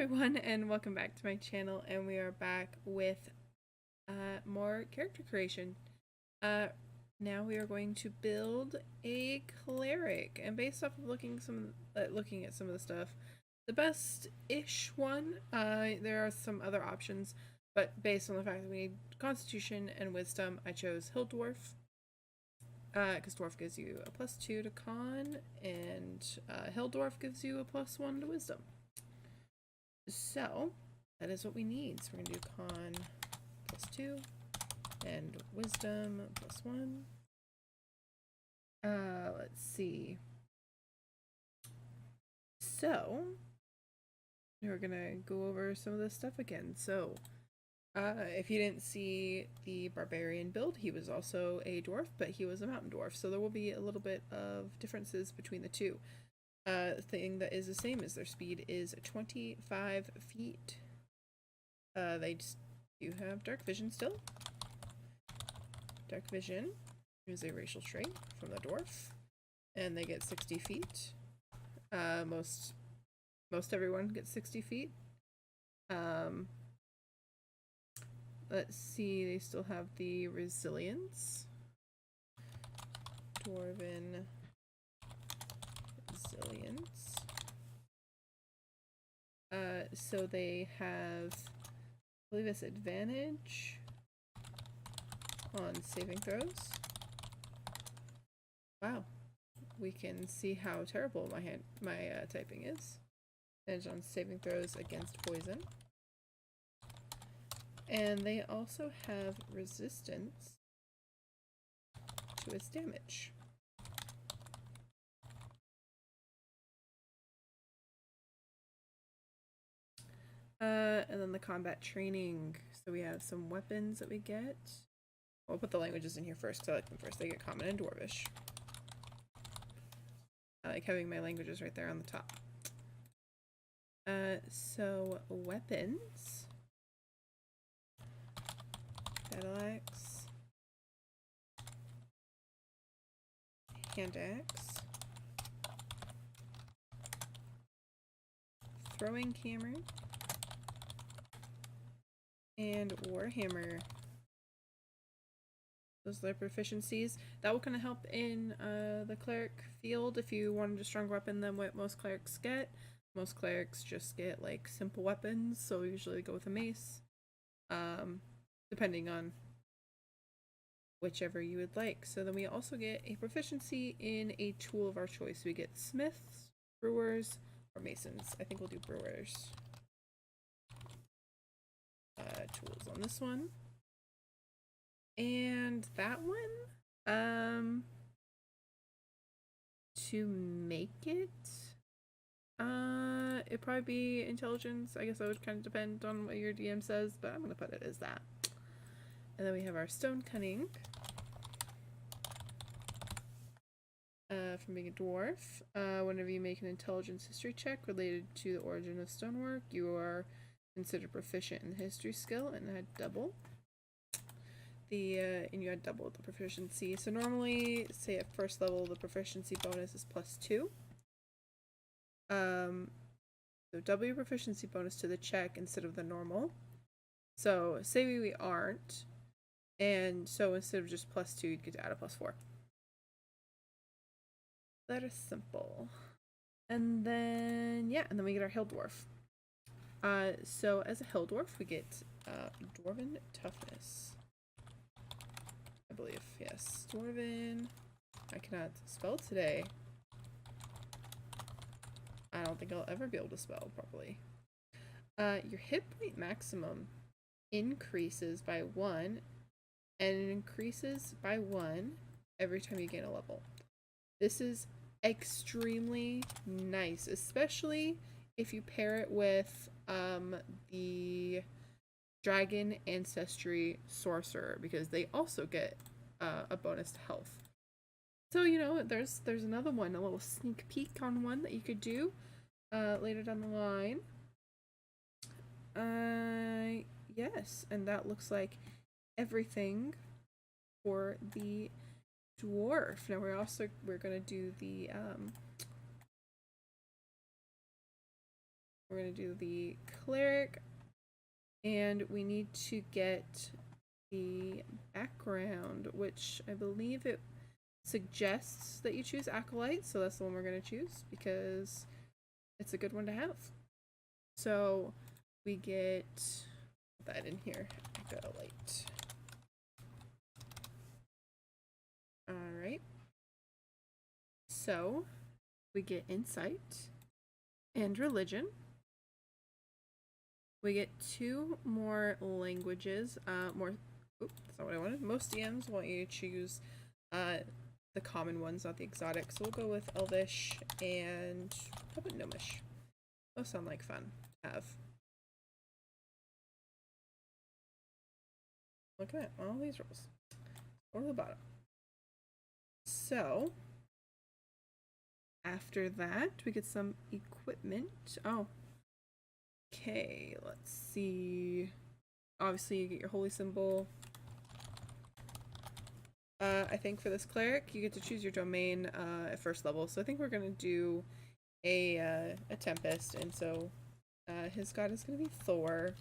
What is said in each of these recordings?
everyone, and welcome back to my channel, and we are back with more character creation. Now we are going to build a cleric, and based off of looking at some of the stuff, the best-ish one, there are some other options, but based on the fact that we need Constitution and Wisdom, I chose Hill Dwarf. Because Dwarf gives you a +2 to Con, and Hill Dwarf gives you a +1 to Wisdom. So, that is what we need. So we're going to do Con +2 and Wisdom +1. Let's see. So, we're going to go over some of this stuff again. So, if you didn't see the Barbarian build, he was also a dwarf, but he was a mountain dwarf. So there will be a little bit of differences between the two. Thing that is the same is their speed is 25 feet. They just do have dark vision still. Dark vision is a racial trait from the dwarf, and they get 60 feet. Most everyone gets 60 feet. Let's see, they still have the resilience. Dwarven resilience. So they have, I believe it's advantage on saving throws. Wow, we can see how terrible my typing is. Advantage on saving throws against poison. And they also have resistance to its damage. And then the combat training. So we have some weapons that we get. I'll put the languages in here first because I like them first. They get Common and Dwarvish. I like having my languages right there on the top. So weapons. Battle axe. Hand axe. Throwing hammer. And Warhammer. Those are their proficiencies. That will kind of help in the cleric field if you wanted a stronger weapon than what most clerics get. Most clerics just get like simple weapons, so we usually go with a mace. Depending on whichever you would like. So then we also get a proficiency in a tool of our choice. We get smiths, brewers, or masons. I think we'll do brewers. Tools on this one. And that one, to make it, it'd probably be intelligence. I guess that would kind of depend on what your DM says, but I'm going to put it as that. And then we have our stone cunning. From being a dwarf. Whenever you make an intelligence history check related to the origin of stonework, you are considered proficient in the history skill and add double. And you add double the proficiency. So normally, say at first level, the proficiency bonus is +2. So double your proficiency bonus to the check instead of the normal. So say we aren't, and so instead of just +2, you'd get to add a +4. That is simple. And then, yeah, and then we get our Hill Dwarf. So as a Hill Dwarf, we get Dwarven Toughness. I believe, yes. Dwarven. I cannot spell today. I don't think I'll ever be able to spell properly. Your hit point maximum increases by 1, and it increases by 1 every time you gain a level. This is extremely nice, especially if you pair it with the Dragon Ancestry Sorcerer, because they also get a bonus to health. So, you know, there's another one, a little sneak peek on one that you could do later down the line. Yes, and that looks like everything for the dwarf. Now we're gonna do the We're going to do the cleric, and we need to get the background, which I believe it suggests that you choose acolyte, so that's the one we're going to choose because it's a good one to have. So we get that in here, acolyte. Alright, so we get insight and religion. We get 2 more languages, that's not what I wanted. Most DMs want you to choose the common ones, not the exotic, so we'll go with Elvish and how about Gnomish? Those sound like fun to have. Look at that, all these rolls. Go to the bottom. So, after that, we get some equipment. Oh. Okay, let's see. Obviously, you get your holy symbol. I think for this cleric, you get to choose your domain at first level. So I think we're gonna do a tempest, and so his god is gonna be Thor.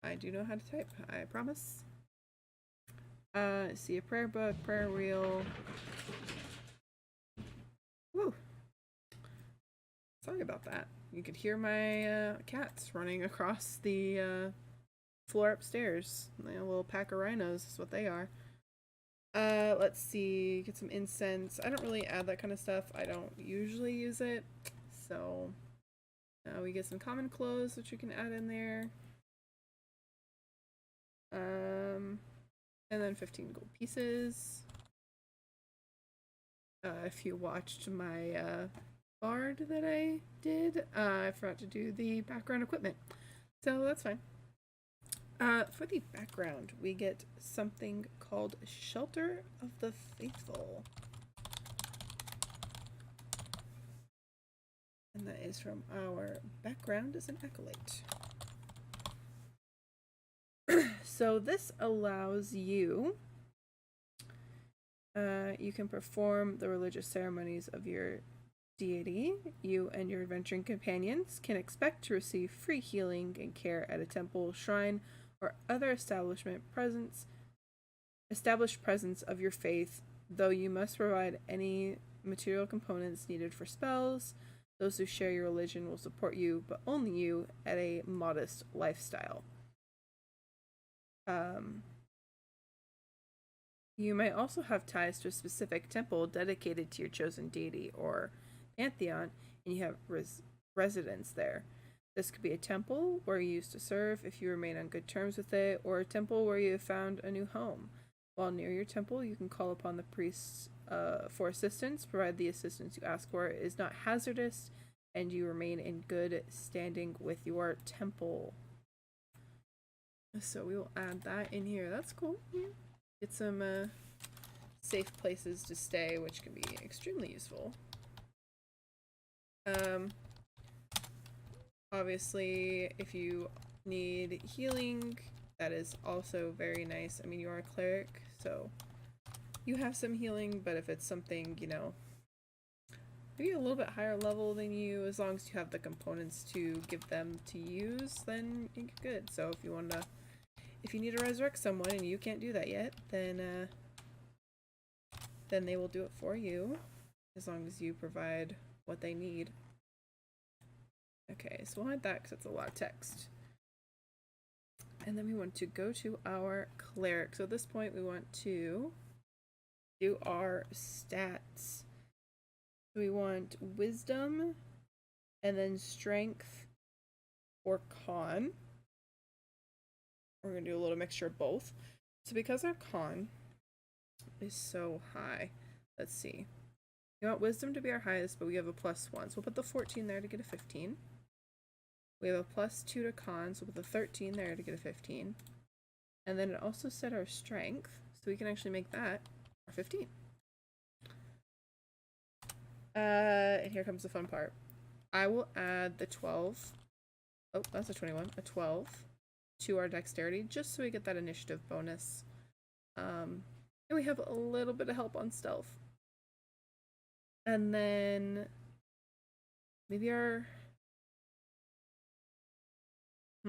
I do know how to type, I promise. See a prayer book, prayer wheel. Woo! Sorry about that. You could hear my cats running across the floor upstairs. A little pack of rhinos is what they are. Let's see. Get some incense. I don't really add that kind of stuff. I don't usually use it. So we get some common clothes, which you can add in there. And then 15 gold pieces. If you watched my bard that I did, I forgot to do the background equipment. So that's fine. For the background, we get something called Shelter of the Faithful. And that is from our background as an acolyte. So this allows you, you can perform the religious ceremonies of your deity. You and your adventuring companions can expect to receive free healing and care at a temple, shrine, or other established presence of your faith, though you must provide any material components needed for spells. Those who share your religion will support you, but only you, at a modest lifestyle. You might also have ties to a specific temple dedicated to your chosen deity or pantheon, and you have residence there. This could be a temple where you used to serve if you remain on good terms with it, or a temple where you have found a new home. While near your temple, you can call upon the priests for assistance, provided the assistance you ask for is not hazardous, and you remain in good standing with your temple. So we will add that in here. That's cool. Yeah. Get some safe places to stay, which can be extremely useful. Obviously, if you need healing, that is also very nice. I mean, you are a cleric, so you have some healing, but if it's something, you know, maybe a little bit higher level than you, as long as you have the components to give them to use, then you're good. So if you want to, if you need to resurrect someone and you can't do that yet, then they will do it for you, as long as you provide what they need. Okay, so we'll hide that because it's a lot of text. And then we want to go to our cleric. So at this point we want to do our stats. So we want wisdom and then strength or con. We're going to do a little mixture of both. So because our con is so high, let's see. We want wisdom to be our highest, but we have a +1. So we'll put the 14 there to get a 15. We have a +2 to con, so we'll put the 13 there to get a 15. And then it also set our strength, so we can actually make that our 15. And here comes the fun part. I will add the 12. Oh, that's a 21. A 12 to our dexterity, just so we get that initiative bonus. And we have a little bit of help on stealth. And then maybe our I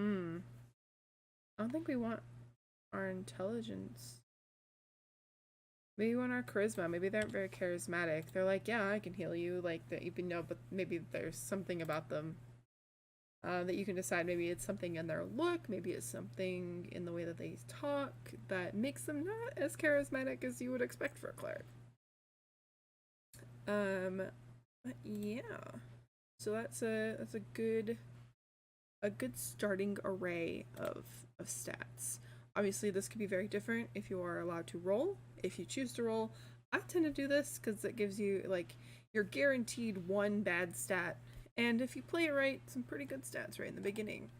don't think we want our intelligence. Maybe we want our charisma. Maybe they aren't very charismatic. They're like, yeah, I can heal you, like that, even know, but maybe there's something about them that you can decide. Maybe it's something in their look, maybe it's something in the way that they talk that makes them not as charismatic as you would expect for a cleric. But yeah. So that's a good starting array of stats. Obviously, this could be very different if you are allowed to roll. If you choose to roll, I tend to do this because it gives you, like, you're guaranteed one bad stat, and if you play it right, some pretty good stats right in the beginning.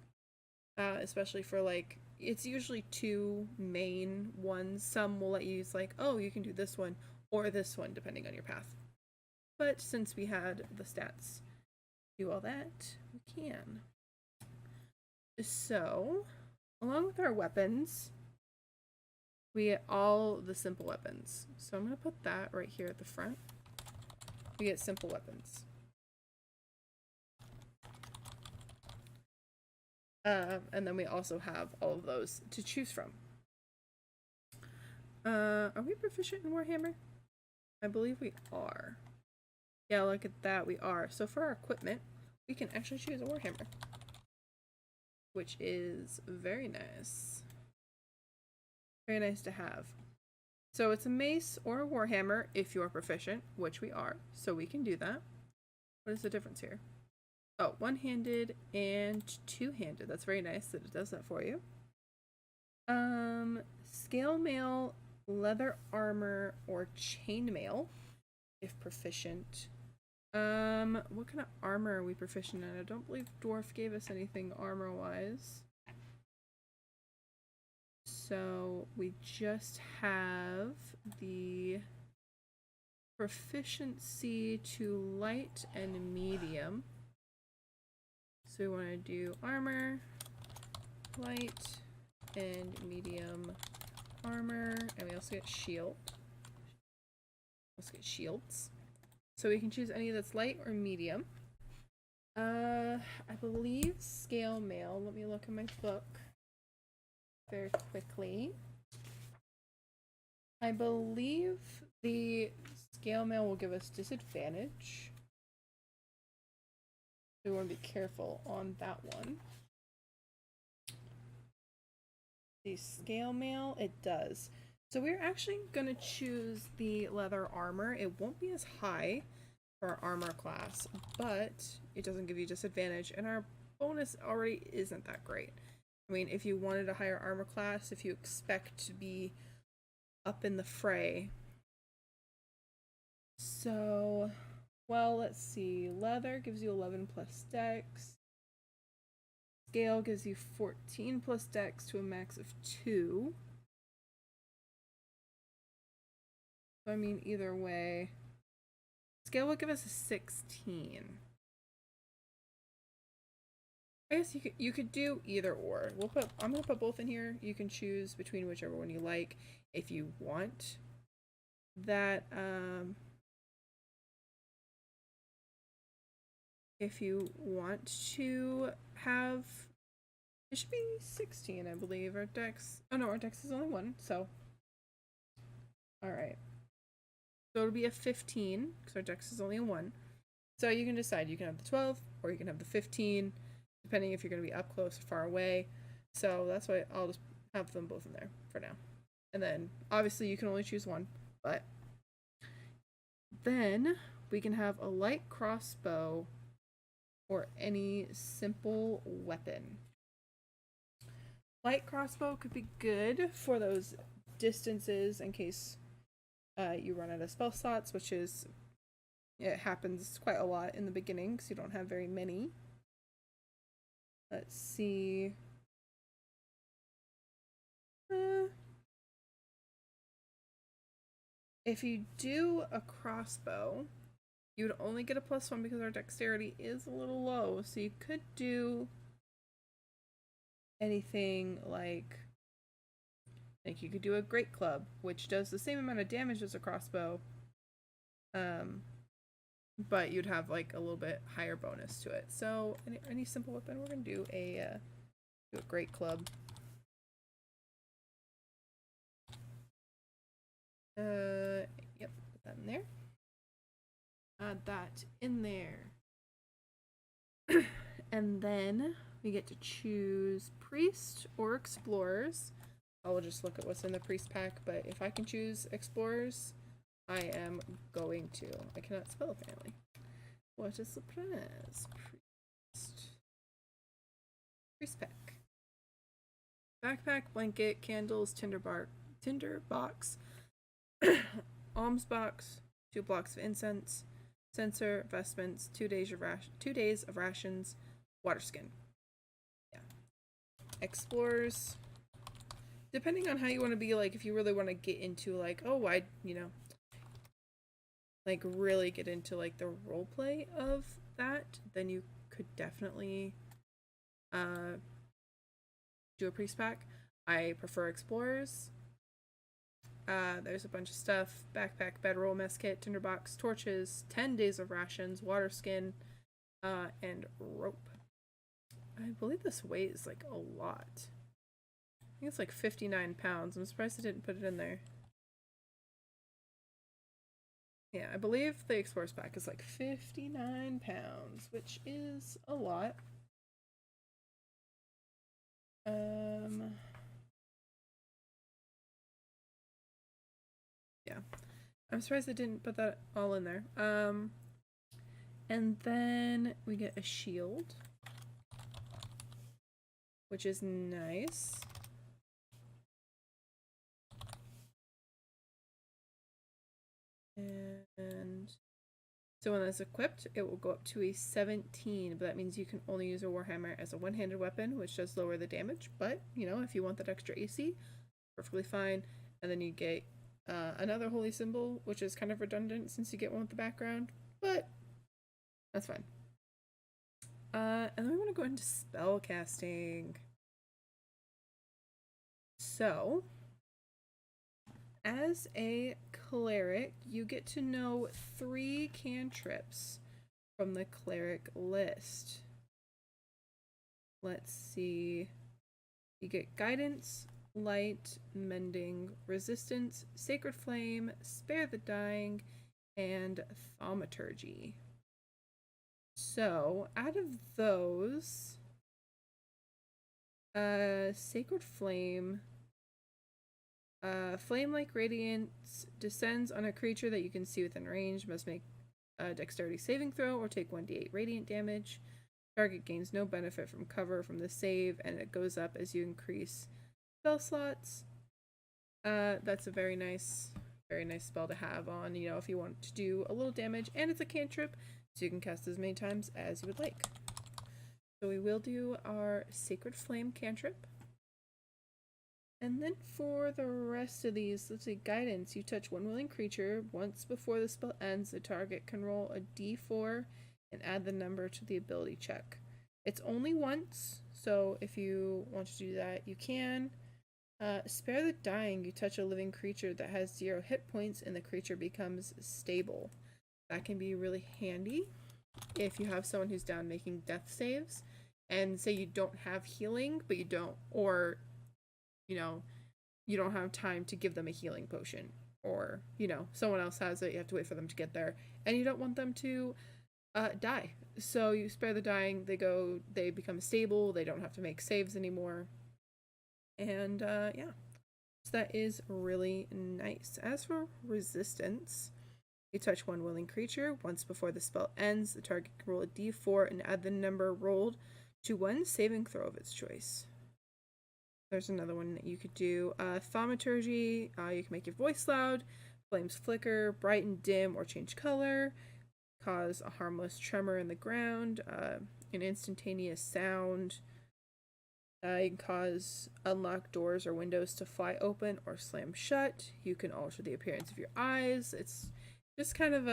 Especially for, like, it's usually two main ones. Some will let you use, like, oh, you can do this one or this one depending on your path. But since we had the stats do all that, we can. So, along with our weapons, we get all the simple weapons. So I'm going to put that right here at the front. We get simple weapons. And then we also have all of those to choose from. Are we proficient in Warhammer? I believe we are. Yeah, look at that, we are. So for our equipment, we can actually choose a Warhammer, which is very nice. Very nice to have. So it's a mace or a warhammer if you're proficient, which we are, so we can do that. What is the difference here? Oh, one-handed and two-handed. That's very nice that it does that for you. Scale mail, leather armor, or chainmail if proficient. What kind of armor are we proficient in? I don't believe Dwarf gave us anything armor-wise. So we just have the proficiency to light and medium. So we want to do armor, light, and medium armor, and we also get shield. Let's get shields. So we can choose any that's light or medium. I believe scale mail. Let me look in my book very quickly. I believe the scale mail will give us disadvantage. So we want to be careful on that one. The scale mail, it does. So we're actually going to choose the leather armor. It won't be as high for our armor class, but it doesn't give you disadvantage, and our bonus already isn't that great. I mean, if you wanted a higher armor class, if you expect to be up in the fray. So, well, let's see. Leather gives you 11 plus dex. Scale gives you 14 plus dex to a max of 2. So, I mean, either way. Scale would give us a 16. I guess you could do either or. I'm gonna put both in here. You can choose between whichever one you like if you want that. If you want to have, it should be 16, I believe. Our dex. Oh no, our dex is only 1. So, all right. So it'll be a 15 because our dex is only a 1. So you can decide. You can have the 12 or you can have the 15. Depending if you're going to be up close or far away. So that's why I'll just have them both in there for now. And then, obviously, you can only choose one. But then we can have a light crossbow or any simple weapon. Light crossbow could be good for those distances in case you run out of spell slots, which is, it happens quite a lot in the beginning because you don't have very many. Let's see. If you do a crossbow, you would only get a +1 because our dexterity is a little low. So you could do anything like you could do a great club, which does the same amount of damage as a crossbow. but you'd have like a little bit higher bonus to it. So any simple weapon, we're gonna do a great club. Yep, put that in there. Add that in there. And then we get to choose priest or explorers. I will just look at what's in the priest pack, but if I can choose explorers, I am going to. I cannot spell apparently. What is the prize? Priest pack. Backpack, blanket, candles, tinder box, alms box, 2 blocks of incense, censer, vestments, 2 days of rations, water skin. Yeah. Explorers. Depending on how you want to be, like if you really want to get into like, oh, I, like really get into like the role play of that, then you could definitely do a priest pack. I prefer explorers. There's a bunch of stuff: backpack, bedroll, mess kit, tinderbox, torches, 10 days of rations, water skin, and rope. I believe this weighs like a lot. I think it's like 59 pounds. I'm surprised I didn't put it in there. Yeah, I believe the explorer's pack is like 59 pounds, which is a lot. Yeah. I'm surprised I didn't put that all in there. And then we get a shield, which is nice. And so when that's equipped, it will go up to a 17, but that means you can only use a warhammer as a one-handed weapon, which does lower the damage. But, if you want that extra AC, perfectly fine. And then you get another holy symbol, which is kind of redundant since you get one with the background, but that's fine. And then we want to go into spell casting. So, as a cleric, you get to know 3 cantrips from the cleric list. Let's see. You get guidance, light, mending, resistance, sacred flame, spare the dying, and thaumaturgy. So, out of those, sacred flame, flame-like radiance descends on a creature that you can see within range, must make a dexterity saving throw or take 1d8 radiant damage. Target gains no benefit from cover from the save, and it goes up as you increase spell slots. That's a very nice spell to have on, if you want to do a little damage, and it's a cantrip, so you can cast as many times as you would like. So we will do our Sacred Flame cantrip. And then for the rest of these, let's see, guidance. You touch one willing creature. Once before the spell ends, the target can roll a d4 and add the number to the ability check. It's only once, so if you want to do that, you can. Spare the dying. You touch a living creature that has 0 hit points and the creature becomes stable. That can be really handy if you have someone who's down making death saves, and say you don't have healing, but you don't, or you don't have time to give them a healing potion, or someone else has it, you have to wait for them to get there, and you don't want them to die. So you spare the dying, they become stable, they don't have to make saves anymore. And yeah, so that is really nice. As for resistance, you touch one willing creature. Once before the spell ends, the target can roll a d4 and add the number rolled to one saving throw of its choice. There's another one that you could do. Thaumaturgy, you can make your voice loud, flames flicker, brighten, dim, or change color, cause a harmless tremor in the ground, an instantaneous sound. You can cause unlocked doors or windows to fly open or slam shut. You can alter the appearance of your eyes. It's just kind of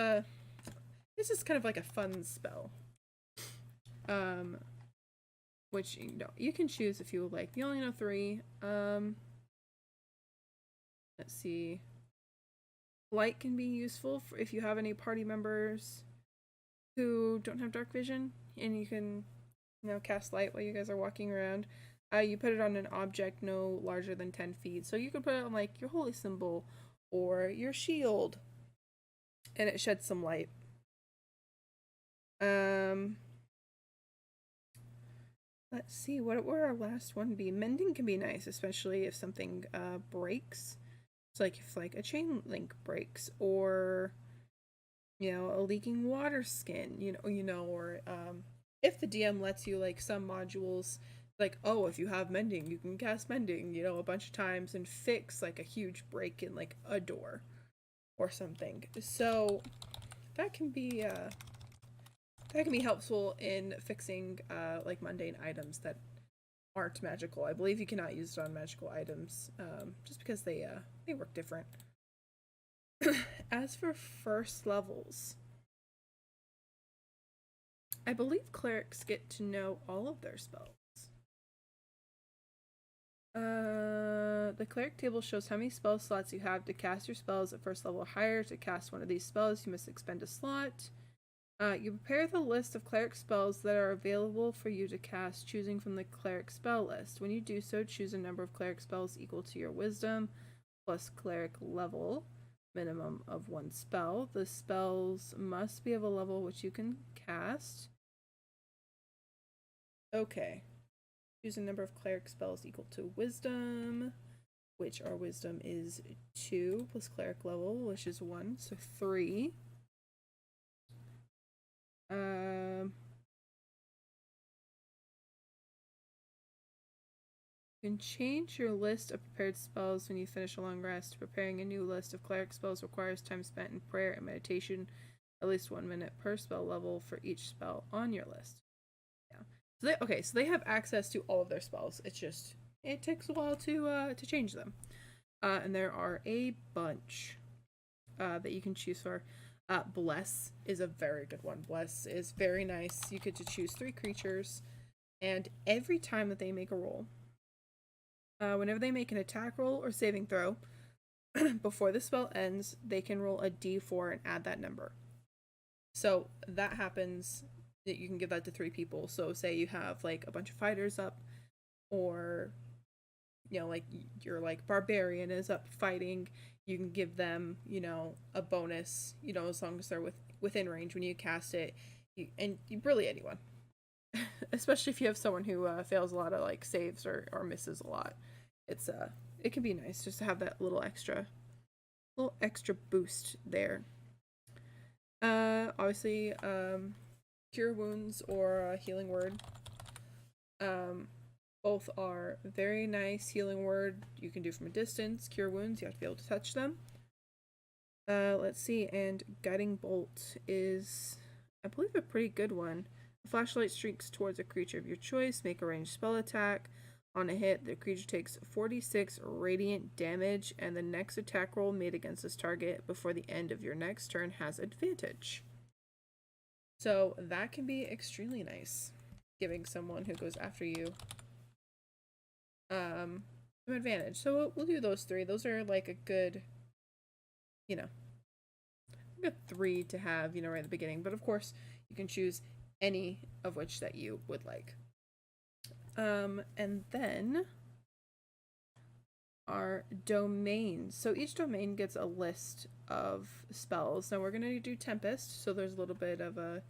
like a fun spell. Which you can choose if you would like. You only know 3. Let's see. Light can be useful if you have any party members who don't have dark vision, and you can, you know, cast light while you guys are walking around. You put it on an object no larger than 10 feet. So you could put it on like your holy symbol or your shield, and it sheds some light. Let's see, what would our last one be? Mending can be nice, especially if something breaks. So like if like a chain link breaks, or you know, a leaking water skin, or if the DM lets you, like some modules, like, oh, if you have mending, you can cast mending, a bunch of times and fix like a huge break in like a door or something. So that can be helpful in fixing like mundane items that aren't magical. I believe you cannot use it on magical items, just because they work different. As for first levels, I believe clerics get to know all of their spells. The cleric table shows how many spell slots you have to cast your spells at first level or higher. To cast one of these spells, you must expend a slot. You prepare the list of cleric spells that are available for you to cast, choosing from the cleric spell list. When you do so, choose a number of cleric spells equal to your wisdom plus cleric level, minimum of 1 spell. The spells must be of a level which you can cast. Okay. Choose a number of cleric spells equal to wisdom, which our wisdom is 2, plus cleric level, which is 1, so 3. You can change your list of prepared spells when you finish a long rest. Preparing a new list of cleric spells requires time spent in prayer and meditation, at least 1 minute per spell level for each spell on your list. Yeah. So they have access to all of their spells. It's just, it takes a while to change them. And there are a bunch that you can choose for. Bless is a very good one. Bless is very nice. You get to choose 3 creatures, and every time that they make a roll, whenever they make an attack roll or saving throw, before the spell ends, they can roll a d4 and add that number. So that happens, that you can give that to 3 people. So say you have like a bunch of fighters up, or like your like barbarian is up fighting, you can give them, a bonus, as long as they're within range when you cast it. Really anyone. Especially if you have someone who fails a lot of like saves or misses a lot. It can be nice just to have that little extra boost there. Obviously, cure wounds or a healing word. Both are very nice. Healing word you can do from a distance. Cure wounds, you have to be able to touch them. Let's see, and guiding bolt is, I believe, a pretty good one. A flashlight streaks towards a creature of your choice. Make a ranged spell attack. On a hit, the creature takes 46 radiant damage, and the next attack roll made against this target before the end of your next turn has advantage. So that can be extremely nice, giving someone who goes after you some advantage. So we'll do those 3. Those are like a good, a good 3 to have, right at the beginning. But of course, you can choose any of which that you would like. And then our domains. So each domain gets a list of spells. Now we're going to do Tempest, so there's a little bit of a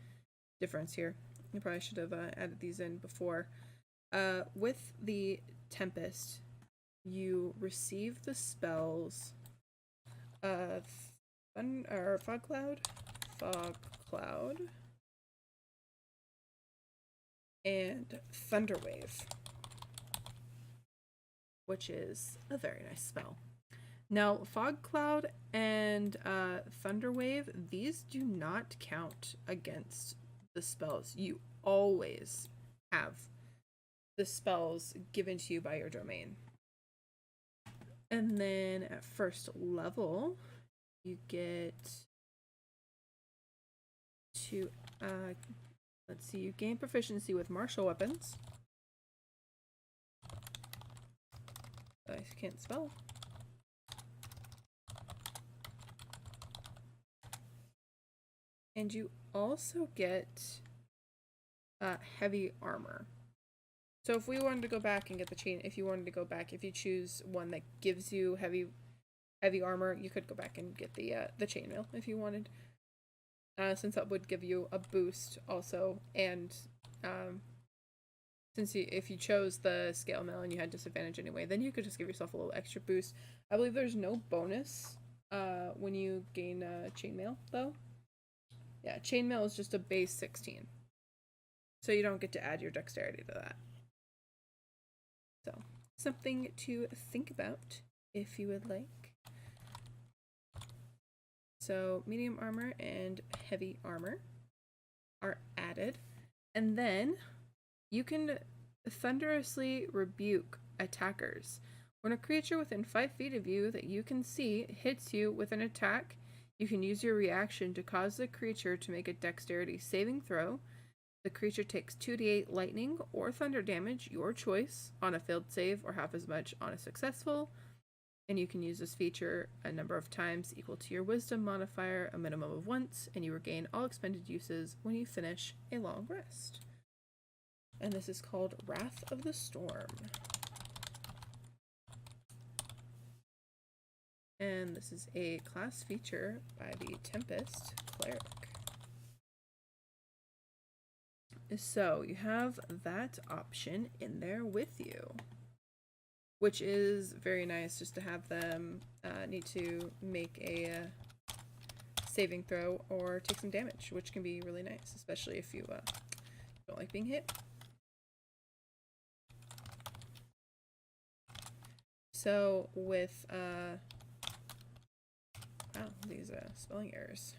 difference here. I probably should have added these in before. With the Tempest, you receive the spells Fog Cloud, and Thunderwave, which is a very nice spell. Now, Fog Cloud and Thunderwave, these do not count against the spells. You always have the spells given to you by your domain. And then at first level, you get to, let's see, you gain proficiency with martial weapons. I can't spell. And you also get heavy armor. So if we wanted to go back and get the chain, if you wanted to go back, if you choose one that gives you heavy armor, you could go back and get the chainmail if you wanted. Since that would give you a boost also, and if you chose the scale mail and you had disadvantage anyway, then you could just give yourself a little extra boost. I believe there's no bonus when you gain chainmail though. Yeah, chainmail is just a base 16. So you don't get to add your dexterity to that. So, something to think about if you would like. So, medium armor and heavy armor are added. And then you can thunderously rebuke attackers. When a creature within 5 feet of you that you can see hits you with an attack, you can use your reaction to cause the creature to make a dexterity saving throw. The creature takes 2d8 lightning or thunder damage, your choice, on a failed save, or half as much on a successful. And you can use this feature a number of times equal to your wisdom modifier, a minimum of once, and you regain all expended uses when you finish a long rest. And this is called Wrath of the Storm. And this is a class feature by the Tempest Cleric. So you have that option in there with you, which is very nice just to have them need to make a saving throw or take some damage, which can be really nice, especially if you don't like being hit. So with wow, these spelling errors.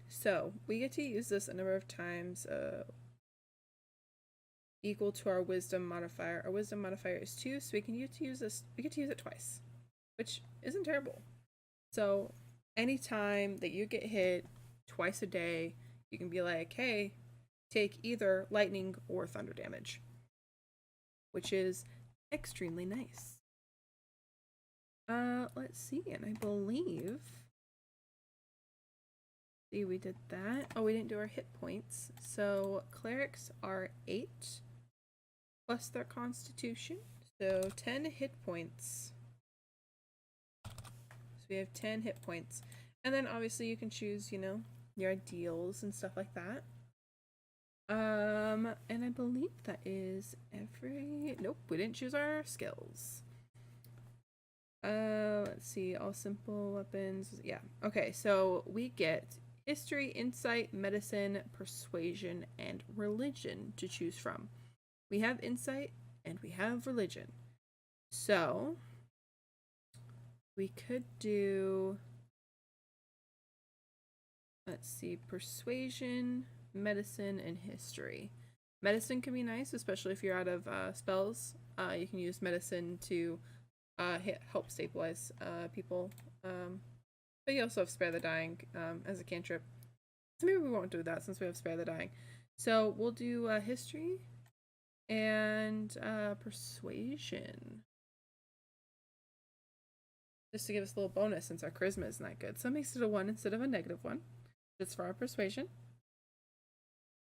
So we get to use this a number of times equal to our wisdom modifier. Our wisdom modifier is 2, so we get to use it twice, which isn't terrible. So anytime that you get hit twice a day, you can be like, hey, take either lightning or thunder damage, which is extremely nice. Let's see, and I believe we did that. Oh, we didn't do our hit points. So clerics are 8 plus their constitution, so 10 hit points. So we have 10 hit points, and then obviously you can choose, you know, your ideals and stuff like that. And I believe that is nope, we didn't choose our skills. Let's see, all simple weapons. Yeah, okay, so we get history, insight, medicine, persuasion, and religion to choose from. We have insight and we have religion. So we could do, let's see, persuasion, medicine, and history. Medicine can be nice, especially if you're out of spells. You can use medicine to help stabilize people. But you also have Spare the Dying as a cantrip. So maybe we won't do that since we have Spare the Dying. So we'll do history and persuasion. Just to give us a little bonus since our charisma isn't that good. So it makes it a 1 instead of a -1. That's for our persuasion.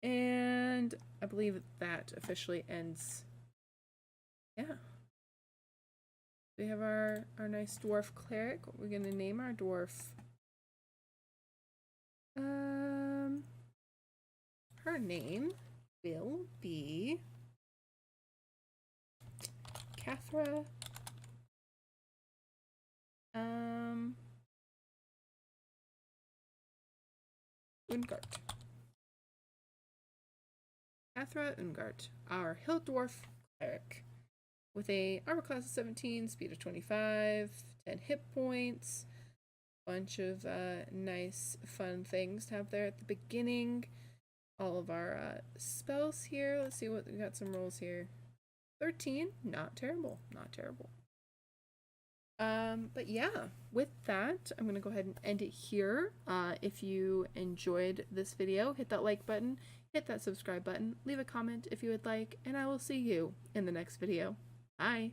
And I believe that officially ends. Yeah. We have our nice dwarf cleric. What we're gonna name our dwarf? Her name will be Kathra Ungart. Kathra Ungart, our hill dwarf cleric, with a armor class of 17, speed of 25, 10 hit points, bunch of nice fun things to have there at the beginning. All of our spells here. Let's see what we got. Some rolls here. 13, not terrible, not terrible. But yeah, with that, I'm gonna go ahead and end it here. If you enjoyed this video, hit that like button, hit that subscribe button, leave a comment if you would like, and I will see you in the next video. Bye!